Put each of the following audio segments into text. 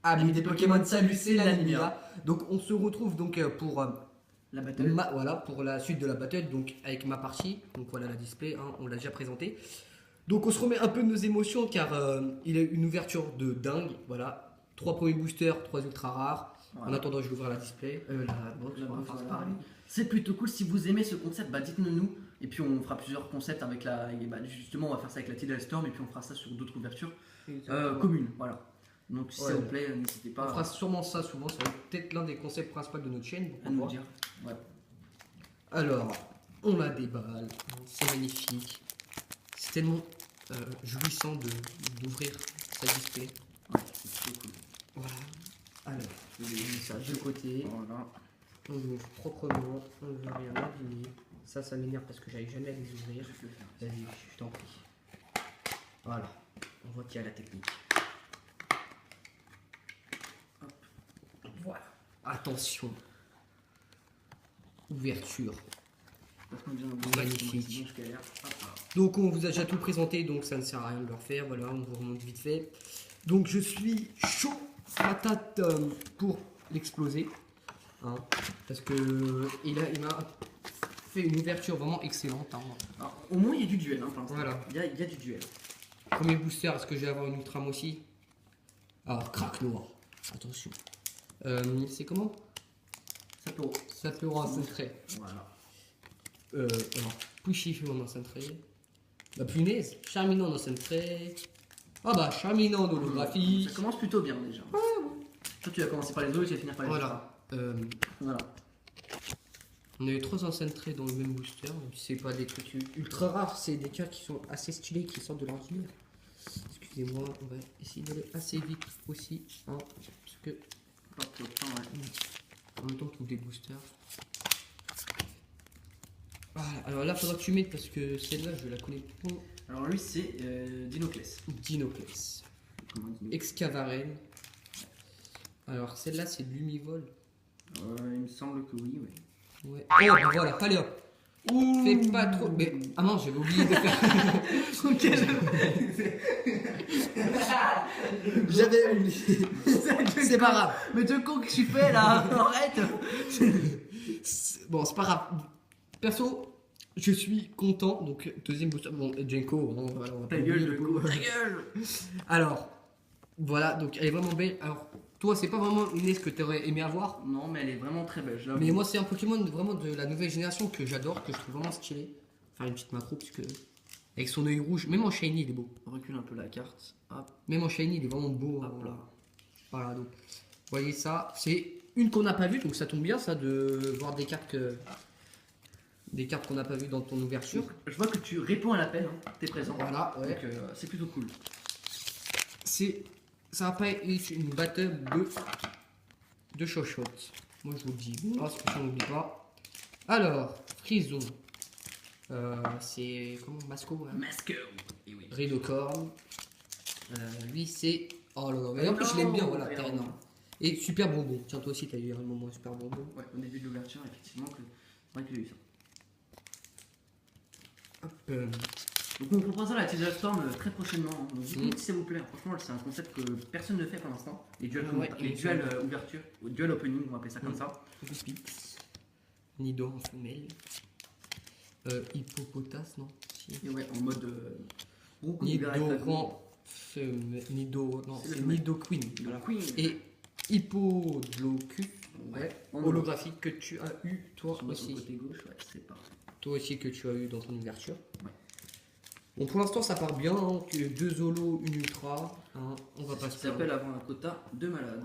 Amis des Pokémon, salut, c'est l'Animira. Donc on se retrouve donc pour La battle. voilà, pour la suite de la battle, donc avec ma partie. Donc voilà la display, hein, on l'a déjà présenté. Donc on se remet un peu de nos émotions car il a eu une ouverture de dingue. Voilà, 3 premiers boosters, 3 ultra rares. Voilà. En attendant, je vais ouvrir la display, la box. La on va box, faire voilà. pareil. C'est plutôt cool. Si vous aimez ce concept, bah dites-le nous. Et puis on fera plusieurs concepts avec la. Et bah, justement, on va faire ça avec la Tidal Storm et puis on fera ça sur d'autres ouvertures communes. Voilà. Donc si Ouais. ça vous plaît, n'hésitez On pas fera sûrement ça souvent. Ça va être peut-être l'un des concepts principaux de notre chaîne. à nous dire. Ouais. Alors, on a des balles, c'est magnifique. C'est tellement jouissant d'ouvrir sa display. Ouais, c'est plutôt cool. Voilà. Alors, Je on vais met ça de côté. Voilà. On ouvre proprement. On ne veut rien abîmer. Ça m'énerve parce que j'arrive jamais à les ouvrir. Je vais le faire. Vas-y, je t'en prie. Voilà. On voit qu'il y a la technique. Hop. Voilà. Attention. Ouverture. Passe-moi bien le Magnifique. sinon je galère. Hop là. Donc on vous a déjà tout présenté, donc ça ne sert à rien de le refaire. Voilà, on vous remonte vite fait. Donc je suis chaud patate pour l'exploser. Hein, parce que il m'a fait une ouverture vraiment excellente. Hein. Alors, au moins il y a du duel hein, pour l'instant. Voilà. Il y a du duel. Premier booster, est-ce que je vais avoir une ultram aussi? Alors, crack noir. Attention. C'est comment? Ça peut avoir un centré. Voilà. Alors, Pushifu en centré. La punaise, Charminant en centré. Ah bah, Charminant d'holographie. Ça commence plutôt bien déjà. Toi tu vas commencer par les autres et tu vas finir par les Voilà. Voilà. On a eu 3 encentrés dans le même booster. C'est pas des trucs ultra rares, c'est des cartes qui sont assez stylées, qui sortent de l'ordinaire. Excusez-moi, on va essayer d'aller assez vite aussi. Hein, parce que Pas trop de temps, ouais. en même temps tous des boosters. Voilà, alors là faudra que tu mettes parce que celle-là je la connais pas. Alors lui c'est Dinoclès. Dinoclès. Comment on dit Excavaren. Alors celle-là c'est de l'Umivol. Il me semble que oui, oui. Ouais. Oh bah voilà, allez hop. Fais pas trop. Mais ah non, j'avais oublié de faire. J'avais oublié. C'est pas grave. Mais de con que tu fais là, arrête. Bon, c'est pas grave. Perso, je suis content. Donc deuxième booster. Bon, Jenko, voilà, on va Ta pas gueule, oublier le le coup. coup. Ta gueule. Alors, voilà, donc elle est vraiment belle. Alors, toi, c'est pas vraiment une ace que tu aurais aimé avoir. Non, mais elle est vraiment très belle. Mais moi, c'est un Pokémon vraiment de la nouvelle génération que j'adore, que je trouve vraiment stylé. Faire une petite macro, puisque avec son œil rouge, même en shiny, il est beau. On recule un peu la carte. Hop, Même en shiny, il est vraiment beau. hop là. Voilà, donc, vous voyez ça, c'est une qu'on n'a pas vue, donc ça tombe bien, ça, de voir des cartes qu'on n'a pas vues dans ton ouverture. Je vois que tu réponds à l'appel, hein. T'es présent. Voilà, ouais. Donc c'est plutôt cool. Ça va pas être une battle de chochotte. Moi, je vous le dis, parce que ça n'oublie pas. Alors, Frison. C'est comment Masco hein Masco. Et oui. Ridocorn. Lui, c'est. Oh là là, mais en plus, je Non, l'aime bien, voilà, mais t'es non. énorme. Et super bonbon. Tiens, toi aussi, t'as eu un moment super bonbon. Ouais, au début de l'ouverture, effectivement, c'est vrai que j'ai eu ça. Hop, Donc on proposera la Tidal Storm très prochainement. Hein. Donc dites-nous Mm. si ça vous plaît. Franchement, c'est un concept que personne ne fait pour l'instant. Les duels, Ouais, les et duels ouverture, ou duel opening, on va appeler ça comme Mm. ça. Pix. Nido en femelle. Hippopotas, non si. Et ouais, en mode beaucoup de direct à Nido rang femelle. Nido. Non, C'est c'est le Nido Queen. gauche. Voilà. Queen. Et Hippodlocus. Ouais. En Holographique que tu as eu toi sur notre aussi. côté gauche, ouais, c'est parfait. Toi aussi que tu as eu dans ton ouverture. Ouais. Bon, pour l'instant, ça part bien. Hein. Tu as 2 holos, une ultra. Hein. On va pas se Ça s'appelle avoir un quota de malade.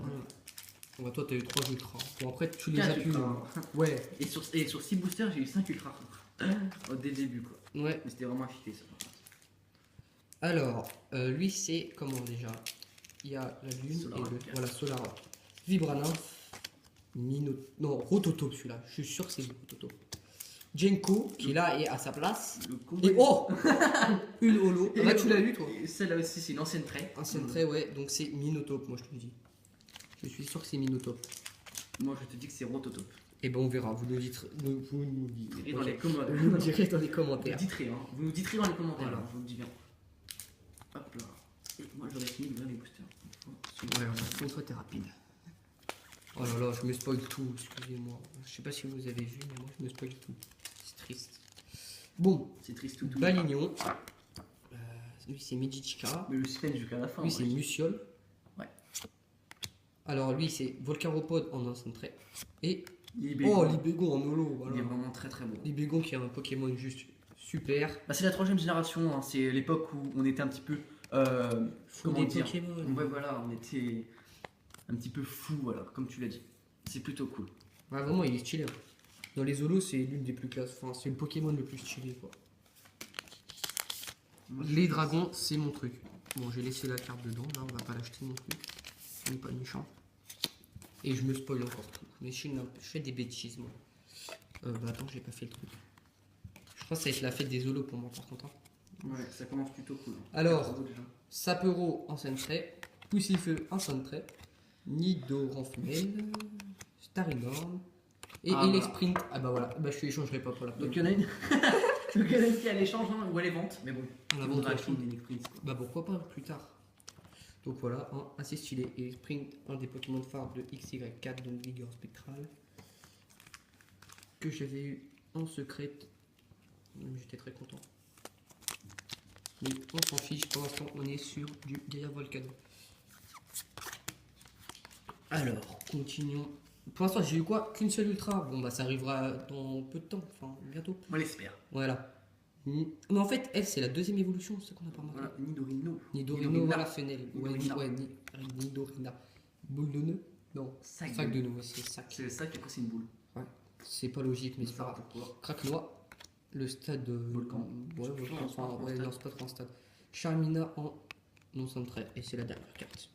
Ouais, toi, tu as eu 3 ultras. Bon, après, tu les 4 as pu. ultras. hein. Ouais. Et sur 6 boosters, j'ai eu 5 ultras dès le début quoi. Ouais. Mais c'était vraiment affûté ça. Alors, lui, c'est comment déjà? Il y a la lune Solar et le. Rock. Voilà, Solar Rock. Vibranymph. Non, Rototope celui-là. Je suis sûr que c'est Rototope. Jenko, qui là est à sa place. Le combo. Et oh une holo. Ah bah, tu l'as eu toi. Celle-là aussi, c'est une ancienne trait. Un centré, ouais. Donc c'est Minotope, moi je te le dis. Je suis sûr que c'est Minotope. Moi, je te dis que c'est Rototope. Et ben on verra. Vous nous dites. Vous nous dites. Et dans les commentaires. Vous nous direz dans les Vous commentaires. dites hein. Vous nous dites dans les commentaires, Voilà. hein, je vous le dis bien. Hop là. Et moi j'aurais fini de ouvrir les boosters. Ouais, pour une fois, t'es rapide. Oh là là, je me spoil tout, excusez-moi. Je sais pas si vous avez vu, mais moi, je me spoil tout. C'est triste. Bon, C'est triste tout. Balignon. Lui, c'est Medichka. Mais le suspense jusqu'à la fin. Lui, c'est Muciole. Ouais. Alors, lui, c'est Volcaropode en incentré. Et. Libégon. Oh, Libégon en holo. Voilà. Il est vraiment très très beau. Libégon qui est un Pokémon juste super. Bah, c'est la 3ème génération, hein. C'est l'époque où on était un petit peu. Comment des dire Pokémon. Ouais, voilà, on était un petit peu fou, voilà, comme tu l'as dit. C'est plutôt cool. Ouais, vraiment, il est stylé. Hein. Dans les holos, c'est l'une des plus classes. Enfin, c'est le Pokémon le plus stylé, quoi. Moi, Les dragons, c'est mon truc. Bon, j'ai laissé la carte dedans. Là, on va pas l'acheter non plus. On n'est pas méchant. Et je me spoil encore tout. Mais je fais des bêtises, moi. Bah attends, j'ai pas fait le truc. Je pense que ça va être la fête des holos pour moi, par contre. Hein. Ouais, ça commence plutôt cool. Alors, Sapero en Sentret, Poussifeu en Sentret, Nidoranfmel, Starinorm et Ah, Elexprint. Ah bah voilà, bah je l'échangerai pas pour la Donc il y en a une. Donc il y en a une qui a l'échange, hein, ou elle est vente, mais bon. On la On vente va à acheter qui une Electrix, quoi. Bah pourquoi pas plus tard. Donc voilà, assez stylé. Elexprint, un des Pokémon phares de XY4, donc Vigueur Spectral, que j'avais eu en secret. J'étais très content. Mais on s'en fiche, pour l'instant on est sur du Gaia Volcano. Alors, continuons. Pour l'instant j'ai eu quoi? Qu'une seule ultra. Bon bah ça arrivera dans peu de temps, enfin bientôt. On l'espère. Voilà. Mais en fait, elle c'est la deuxième évolution, c'est ce qu'on a pas remarqué. Voilà, Nidorino. Nidorino, voilà, Fenel. Ouais, Nidorina. Nidorina. Boule de nœud? Non. Sac De nœud, ouais, c'est sac. C'est le sac et après c'est une boule. C'est pas logique, mais c'est pas grave. Pourquoi Craquenois. Le stade. Volcan. Ouais, volcan. Enfin, ouais, non, c'est pas trop un stade. Charmina en non centré. Et c'est la dernière carte.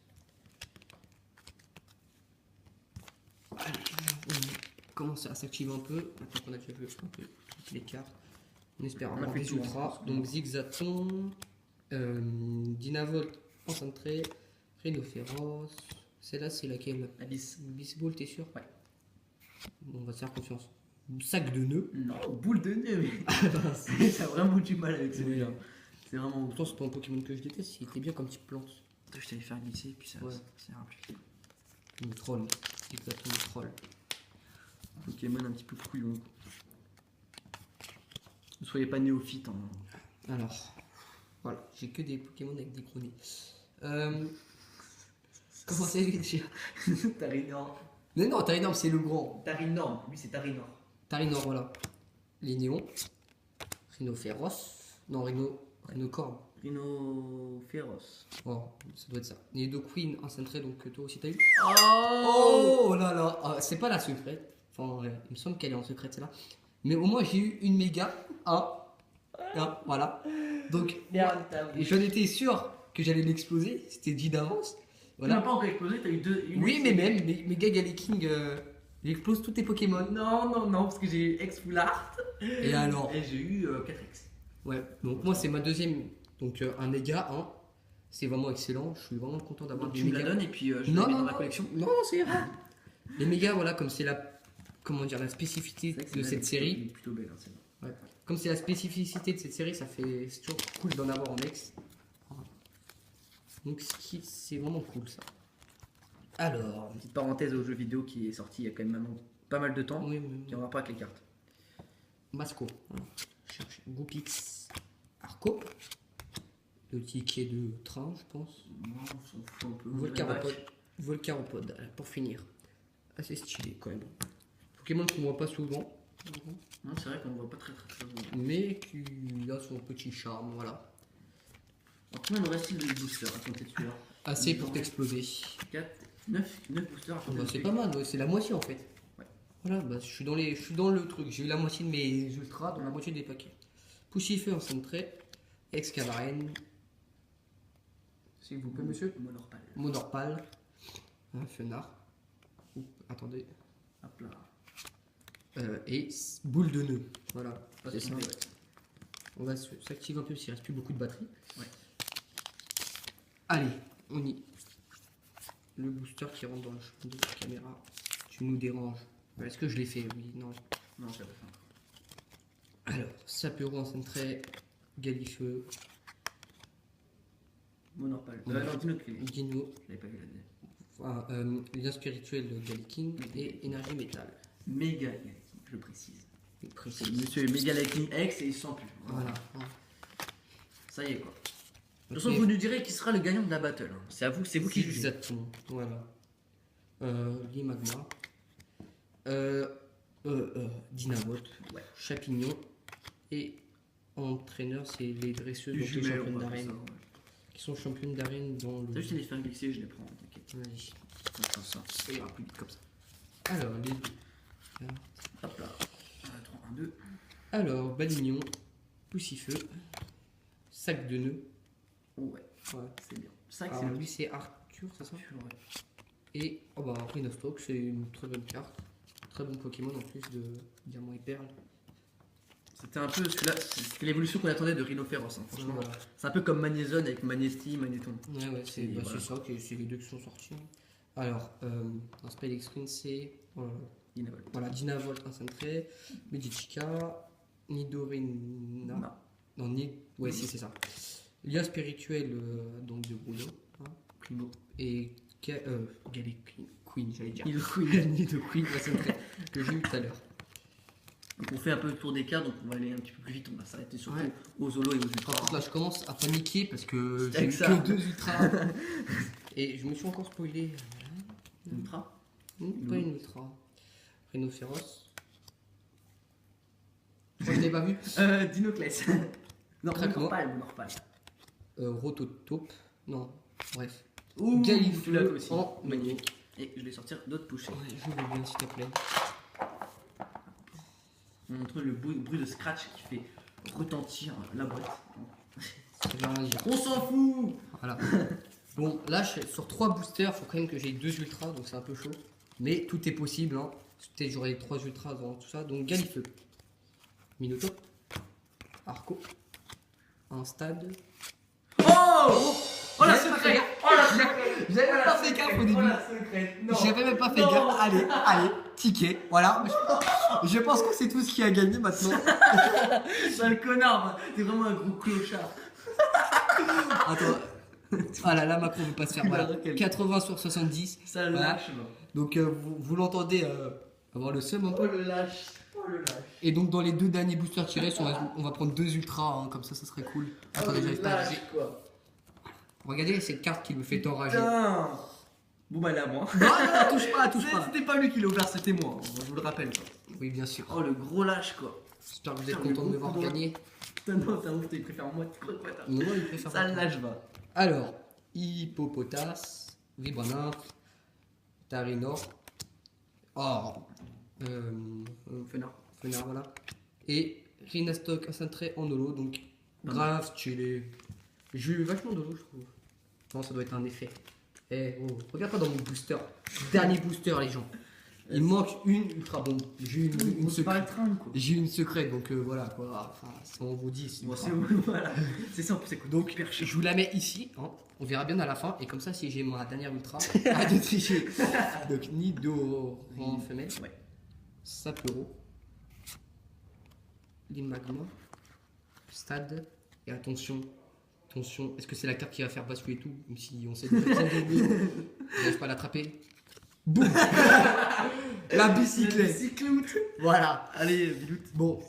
Allez, on commence à s'activer un peu. Maintenant qu'on a déjà vu un peu toutes les cartes. On espère On a avoir fait des tout, ultras. hein, Donc Zigzaton, Dynavolt en centré, Rhinophéros. Celle-là, c'est laquelle? Abyss. Bisball, t'es sûr? Ouais. Bon, on va se faire confiance. Sac de nœuds. Non, boule de nez, mais. T'as vraiment du mal avec celui-là. C'est vraiment. Pourtant, c'est pas un Pokémon que je déteste, il était bien comme petite plante. Je t'allais faire glisser, puis ça. Ouais. C'est rapide. Le troll. Exactement, le troll. Pokémon un petit peu couillon. Ne soyez pas néophyte. Hein. Alors, voilà, j'ai que des Pokémon avec des gros nez. Comment c'est lui déjà? Tarinor. Mais non, Tarinor, c'est le grand. Tarinor. Lui, c'est Tarinor. Tarinor, voilà. Les néons. Rhinophéros. Non, Rhinocorne. Rhinophéros. Oh, ça doit être ça. Nidoqueen en centré, donc toi aussi t'as eu. Oh, Oh là là, ah, c'est pas la secrète. Enfin, il me semble qu'elle est en secrète, celle-là. Mais au moins, j'ai eu une méga. Voilà. Donc, et j'en étais sûr que j'allais l'exploser. C'était dit d'avance. Tu n'as pas encore explosé, t'as eu deux. Oui, mais même, Mega Galaking, il explose tous tes Pokémon. Non, parce que j'ai eu X Full Art. Et alors? Et j'ai eu 4X. Ouais, donc moi, c'est ma deuxième. Donc, un méga, c'est vraiment excellent. Je suis vraiment content d'avoir Donc des tu me la mégas. donnes et puis je Non, la mets non, dans ma non. collection. Non, c'est rare. Les mégas, voilà, comme c'est la. Comment dire, la spécificité de cette série. Plutôt belle, hein, celle-là. Ouais. Comme c'est la spécificité de cette série, c'est toujours cool d'en avoir en ex. Donc c'est vraiment cool ça. Alors, Petite parenthèse au jeu vidéo qui est sorti il y a quand même maintenant pas mal de temps, oui, qui en rapport avec les cartes. Masco. Voilà. Je cherche Goopix Arco. Le ticket de train, je pense. Non, on s'en fout un peu. Volcaropode, pour finir. Assez stylé quand même. Pokémon qu'on voit pas souvent, Non, c'est vrai qu'on ne voit pas très souvent. mais qui a son petit charme, voilà. Alors, combien nous reste-t-il de boosters à compter dessus là Assez pour t'exploser. 4, 9 boosters à compter Bah, dessus. c'est pas mal, ouais, c'est la moitié en fait. Ouais. Voilà, bah, je suis dans le truc. J'ai eu la moitié de mes ultras dans la moitié des paquets. Poussifeu en centré, Excavaren. S'il vous plaît, monsieur. Monorpal. Monorpal. Fenard. Oups, attendez. Hop là. Et boule de nœud. Voilà. Pas C'est de ça. compter, ouais. On va s'activer un peu s'il reste plus beaucoup de batterie. Ouais. Allez, on y. Le booster qui rentre dans le champ de la caméra. Tu nous déranges. Est-ce que je l'ai fait? Oui, non. Non, je l'ai pas fait encore. Alors, Sapero en centré, Galifeu, Monorpal. Ouais. Non, Dino Clé. Dino, Je l'avais pas vu la deuxième. lien spirituel de Galiking et énergie métal. Méga Lightning, je précise. Précis. Monsieur Méga Lightning X et il sent plus. Voilà. Ça y est quoi. De toute Ok. façon, vous nous direz qui sera le gagnant de la battle. Hein. C'est à vous, c'est vous qui jugez. Exactement. Voilà. Limagma. Dynavolt. Ouais. Champignon. Et entraîneur, c'est les dresseuses, Du donc les jumelle, championnes on va faire d'arène. ça, ouais. Qui sont championnes d'arène dans le. T'as juste les faire glisser, je les prends, t'inquiète. Vas-y. On va faire ça. Ça ira plus vite comme ça. Alors, les. Hop là. 3, 1, 2. Alors, Balignon. Poussifeu. Sac de nœuds. Ouais, Ouais. c'est bien. Ça, Alors, c'est lui, c'est Arthur, c'est ça? ouais. Et oh bah, Rhinostalk, c'est une très bonne carte. Très bon Pokémon en plus de Diamant et Perle. C'était un peu celui-là, c'était l'évolution qu'on attendait de Rhinophéros. Hein, franchement, Voilà. c'est un peu comme Magnézone avec Magnéti, Magnéton. Ouais, c'est Et bah, voilà. c'est ça, c'est les deux qui sont sortis. Alors, un spell extreme, c'est Dynavolt. voilà, Dynavolt incentré, Medichica, Nidorina. Non. Non, ouais, si, c'est ça. Lien spirituel donc de Bruno. Hein, Primo. et Galley Queen, j'allais dire. Nido Queen. Nido Queen incentré, que j'ai eu tout à l'heure. Donc on fait un peu le tour des cartes, donc on va aller un petit peu plus vite, on va s'arrêter surtout Ouais. aux Zolo et aux Par Ultra. contre, là, je commence à paniquer parce que C'est j'ai eu que ça. que 2 ultras. Et je me suis encore spoilé. Ultra. Pas une ultra. Rhinophéros. Je l'ai pas vu. Dinoclès. Non, Craquement. Monorpal. Rototope. Non, bref. Ouh, Galifeu tu l'as toi aussi. en Magnifique. Et je vais sortir d'autres touchés. Ouais, je veux bien, s'il te plaît. On montre le bruit de scratch qui fait retentir la boîte. Ça veut rien dire. On s'en fout. Voilà. Bon, là, sur 3 boosters, il faut quand même que j'ai 2 ultras, donc c'est un peu chaud. Mais tout est possible. Hein. Peut-être j'aurai les 3 ultras dans tout ça. Donc, Galifeu. Minotaur. Arco. Un stade. Oh la J'avais pas secret. fait Oh la secret. J'avais même pas fait gaffe au début. Oh la secret. Non. J'avais même pas fait Non. gaffe. Allez, ticket. Voilà. Je pense que c'est tout ce qui a gagné maintenant. Sale connard. T'es vraiment un gros clochard. Attends. Ah là là, Macron veut pas se faire. Voilà. Quel- 80 sur 70. Ça Voilà. lâche. Donc vous l'entendez avoir le seum un peu. Oh le lâche. Oh le lâche. Et donc dans les 2 derniers boosters tirés, on va prendre 2 ultras, hein, comme ça serait cool. Attendez, j'arrive pas à viser. quoi. Regardez cette carte qui me fait enrager. Putain. Bon bah là moi. Non, touche pas, touche pas. C'était pas lui qui l'a ouvert, c'était moi. Je vous le rappelle. Quoi. Oui, bien sûr. Oh le gros lâche quoi. J'espère que vous êtes Putain, content de me le voir gros coup gagner. Putain non, t'as ouf, t'es préféré moi, tu crois quoi t'as. Non, il préfère Ça pas. lâche va. Alors, Hippopotas, Vibrannymphe, Tarinor, Fenard. Fenard, voilà. Et Rhinastalk incentré en holo, donc grave stylé. J'ai eu vachement de holo, je trouve. Non, ça doit être un effet. Eh, oh, regarde pas dans mon booster. Dernier booster, les gens. Il manque une ultra bombe. J'ai une C'est pas le secrète. train quoi. J'ai une secrète, donc voilà quoi. Enfin, ça on vous dit. C'est Bon, ultra. voilà. C'est ça en plus, c'est cool. Donc, je vous la mets ici, hein. On verra bien à la fin, et comme ça, si j'ai ma dernière ultra, à de tricher. Donc, Nido en femelle, Ouais. Sapero, Limagma, Stade, et attention, est-ce que c'est la carte qui va faire basculer tout, même si on sait de j'arrive pas à l'attraper. Boum. La bicyclette. Voilà. Allez, Bilout. Bon,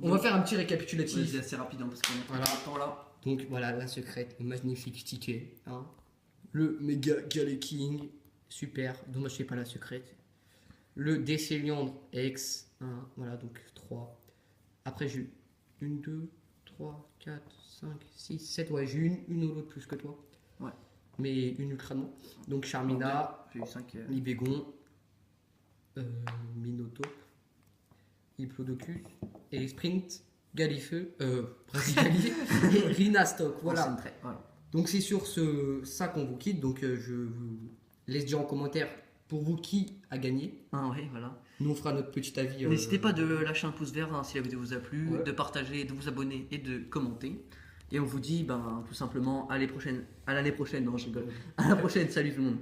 on va faire un petit récapitulatif. C'est assez rapide hein, parce qu'on a Voilà. pas le temps là. Donc voilà la secrète, le magnifique ticket. Hein. Le méga Galley King, super, dommage c'est pas la secrète. Le Décéliandre X, hein, voilà donc 3. Après j'ai eu 1, 2, 3, 4, 5, 6, 7, ouais j'ai eu une ou l'autre plus que toi. Ouais. Mais une ultra non. Donc Charmina, J'ai eu 5. Libégon, Minotaur, Hippodocus, Sprint, Galifeu, Brasigali et Rhinastalk. Voilà. Voilà. Donc c'est sur ça qu'on vous quitte. Donc je vous laisse dire en commentaire pour vous qui a gagné. Ah ouais, voilà. Nous on fera notre petit avis. N'hésitez pas de lâcher un pouce vert hein, si la vidéo vous a plu, Ouais. de partager, de vous abonner et de commenter. Et on vous dit ben, tout simplement à l'année prochaine. Non, je rigole. À la prochaine. Salut tout le monde.